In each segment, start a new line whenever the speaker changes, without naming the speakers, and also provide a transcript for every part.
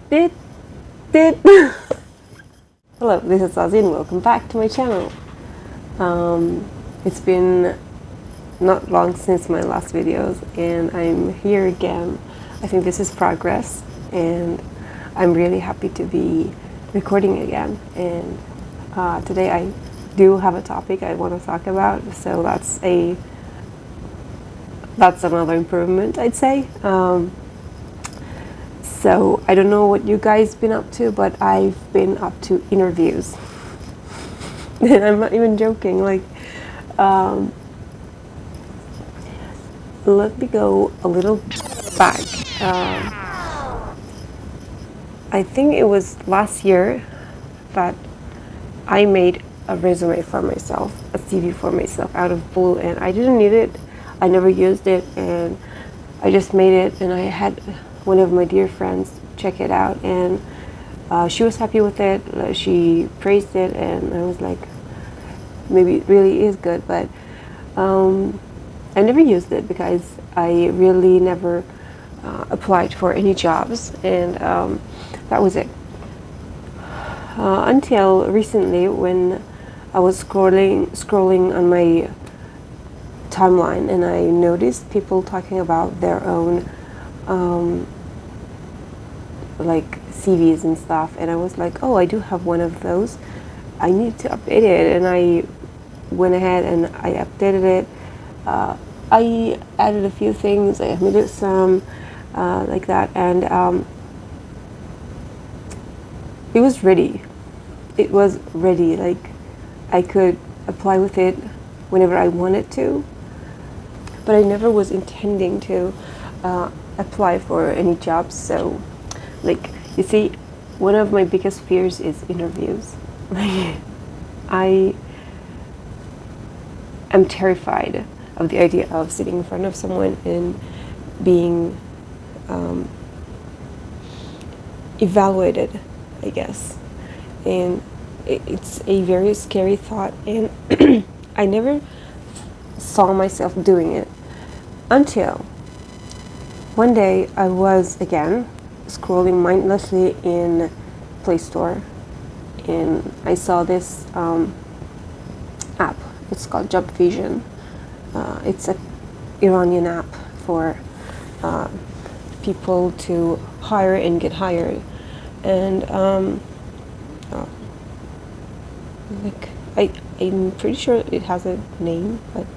Did. Hello, this is Ozzy and welcome back to my channel. It's been not long since my last videos and I'm here again. I think this is progress and I'm really happy to be recording again. And today I do have a topic I want to talk about, so that's another improvement, I'd say. So I don't know what you guys been up to, but I've been up to interviews. And I'm not even joking. Like, let me go a little back. I think it was last year that I made a resume for myself, a CV for myself out of blue, and I didn't need it. I never used it, and I just made it, and I had one of my dear friends check it out, and she was happy with it. She praised it, and I was like, maybe it really is good, but I never used it because I really never applied for any jobs, and that was it. Until recently, when I was scrolling on my timeline, and I noticed people talking about their own like CVs and stuff, and I was like, oh, I do have one of those. I need to update it, and I went ahead and I updated it. I added a few things, I omitted some, like that, and it was ready. It was ready, like I could apply with it whenever I wanted to, but I never was intending to apply for any jobs. So, like, you see, one of my biggest fears is interviews. I am terrified of the idea of sitting in front of someone and being evaluated, I guess. And it's a very scary thought, and I never saw myself doing it until one day I was again scrolling mindlessly in Play Store, and I saw this app. It's called Job Vision. It's an Iranian app for people to hire and get hired, and like I'm pretty sure it has a name, but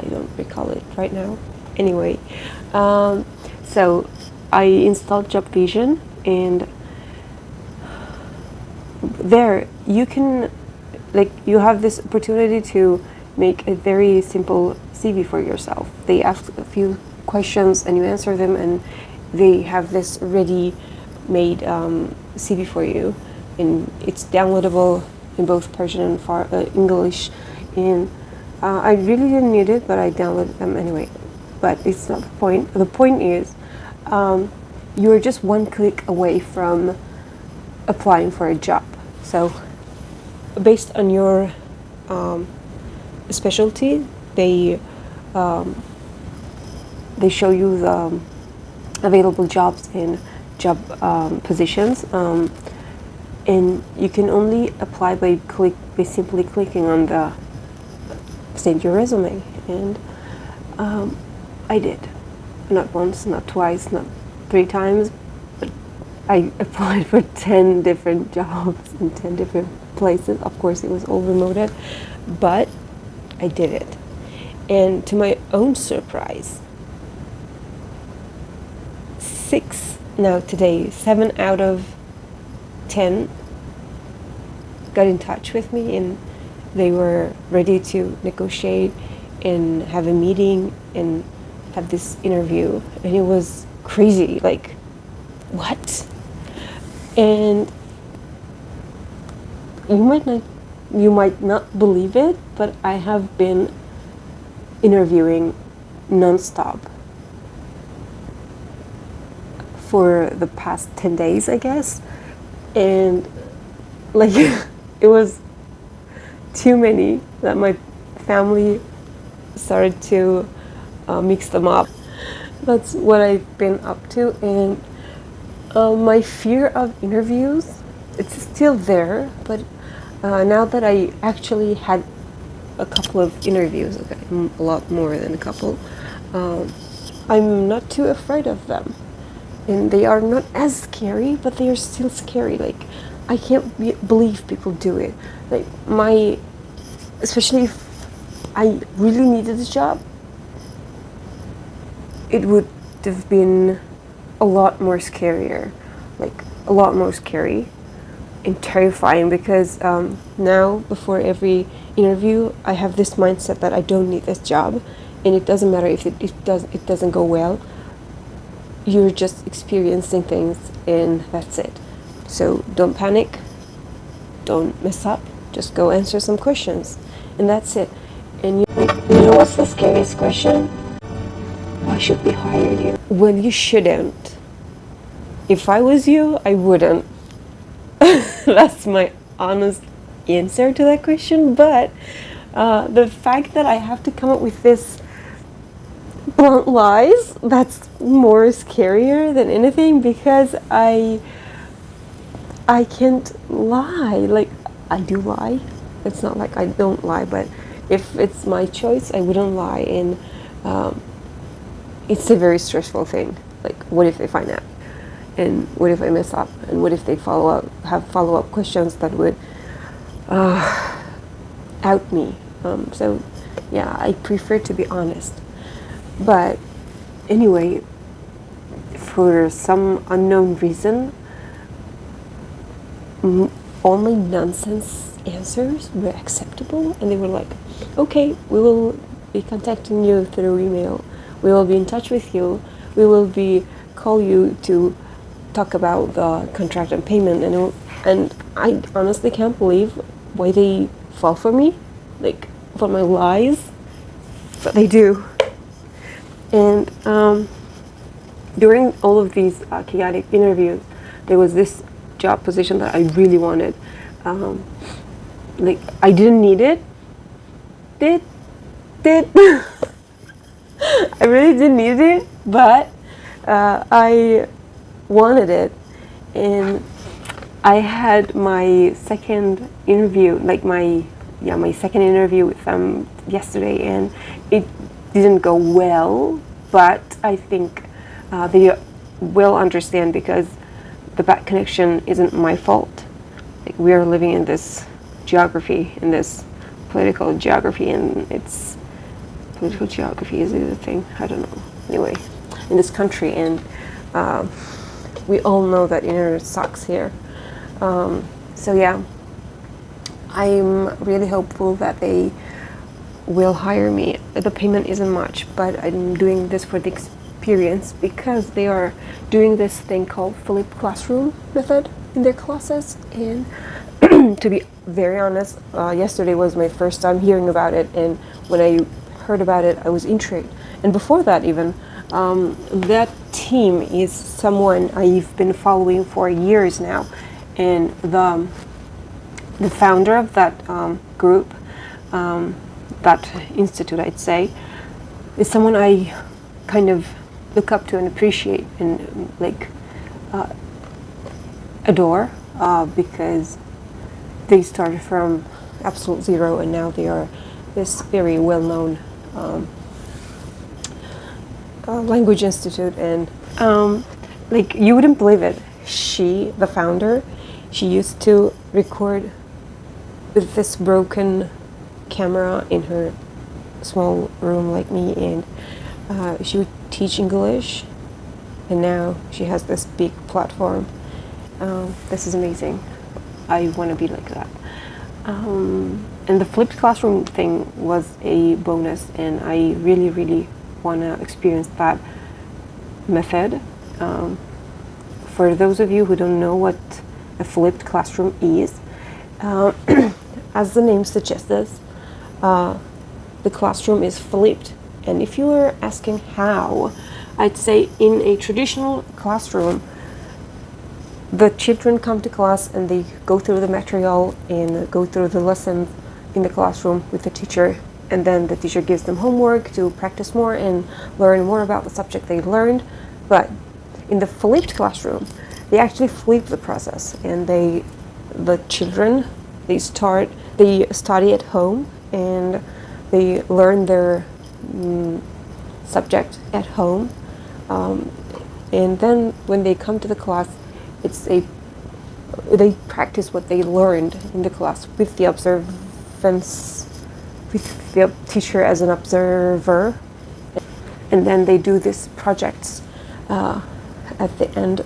I don't recall it right now. Anyway, so I installed Job Vision, and there you can, like, you have this opportunity to make a very simple CV for yourself. They ask a few questions and you answer them, and they have this ready-made CV for you, and it's downloadable in both Persian and English. And I really didn't need it, but I downloaded them anyway. But it's not the point. The point is, you're just one click away from applying for a job. So, based on your specialty, they show you the available jobs and job positions, and you can only apply by simply clicking on the send your resume. And I did, not once, not twice, not 3 times, but I applied for 10 different jobs in 10 different places. Of course, it was all remoted, but I did it. And to my own surprise, 7 out of 10 got in touch with me, and they were ready to negotiate and have a meeting and have this interview. And it was crazy, like, what? And you might not believe it, but I have been interviewing non-stop for the past 10 days, I guess. And like, it was too many that my family started to mix them up. That's what I've been up to, and My fear of interviews, it's still there, but now that I actually had a couple of interviews, okay, a lot more than a couple, I'm not too afraid of them. And they are not as scary, but they are still scary. Like, I can't believe people do it. Like, especially if I really needed a job, it would have been a lot more scarier, like a lot more scary and terrifying, because now before every interview I have this mindset that I don't need this job, and it doesn't matter if it doesn't go well. You're just experiencing things and that's it. So don't panic, don't mess up, just go answer some questions and that's it. And you know what's the scariest question? Why should we hire you? Well, you shouldn't. If I was you, I wouldn't. That's my honest answer to that question. But the fact that I have to come up with this blunt lies, that's more scarier than anything, because I can't lie. Like, I do lie. It's not like I don't lie, but if it's my choice, I wouldn't lie. And it's a very stressful thing. Like, what if they find out? And what if I mess up? And what if they have follow-up questions that would out me? So yeah, I prefer to be honest. But anyway, for some unknown reason, only nonsense answers were acceptable, and they were like, okay, we will be contacting you through email, we will be in touch with you, we will be call you to talk about the contract and payment. And I honestly can't believe why they fall for me, like for my lies, but they do. And during all of these chaotic interviews, there was this job position that I really wanted. Like, I didn't need it. Did I really didn't need it, but I wanted it. And I had my second interview, like my second interview with them yesterday, and it didn't go well, but I think they will understand, because the bad connection isn't my fault. Like, we are living in this geography, in this political geography, and it's political geography, is it a thing? I don't know. Anyway, in this country, and we all know that internet sucks here. So yeah, I'm really hopeful that they will hire me. The payment isn't much, but I'm doing this for the experience, because they are doing this thing called flipped classroom method in their classes. And to be very honest, yesterday was my first time hearing about it, and when I heard about it, I was intrigued. And before that even, that team is someone I've been following for years now, and the founder of that group, that institute, I'd say, is someone I kind of look up to and appreciate and like adore, because they started from absolute zero, and now they are this very well-known language institute. And like, you wouldn't believe it, the founder, she used to record with this broken camera in her small room like me, and she would teach English, and now she has this big platform. This is amazing. I want to be like that. And the flipped classroom thing was a bonus, and I really, really want to experience that method. For those of you who don't know what a flipped classroom is, as the name suggests, the classroom is flipped. And if you were asking how, I'd say in a traditional classroom, the children come to class and they go through the material and go through the lessons in the classroom with the teacher, and then the teacher gives them homework to practice more and learn more about the subject they learned. But in the flipped classroom, they actually flip the process, and the children, they study at home, and they learn their subject at home, and then when they come to the class, they practice what they learned in the class with the observance, with the teacher as an observer, and then they do these projects at the end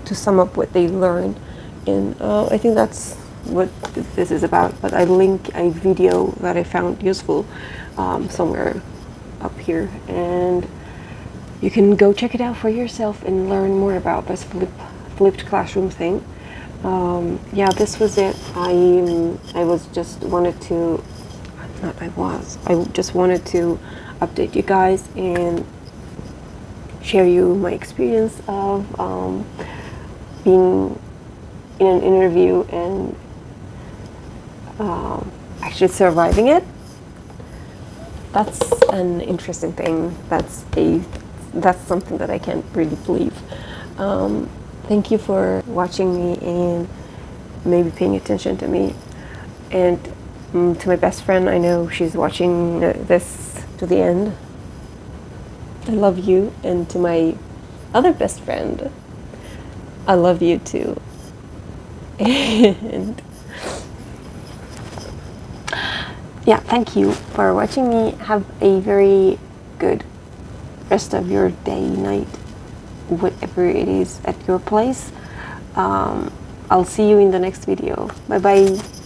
to sum up what they learned. And I think that's what this is about. But I link a video that I found useful somewhere up here, and you can go check it out for yourself and learn more about this flipped classroom thing. Yeah, this was it. I just wanted to update you guys and share you my experience of being in an interview and actually surviving it. That's an interesting thing. That's something that I can't really believe. Thank you for watching me and maybe paying attention to me. And to my best friend, I know she's watching this to the end, I love you. And to my other best friend, I love you too. And yeah, thank you for watching me. Have a very good rest of your day, night, whatever it is at your place. I'll see you in the next video. Bye bye.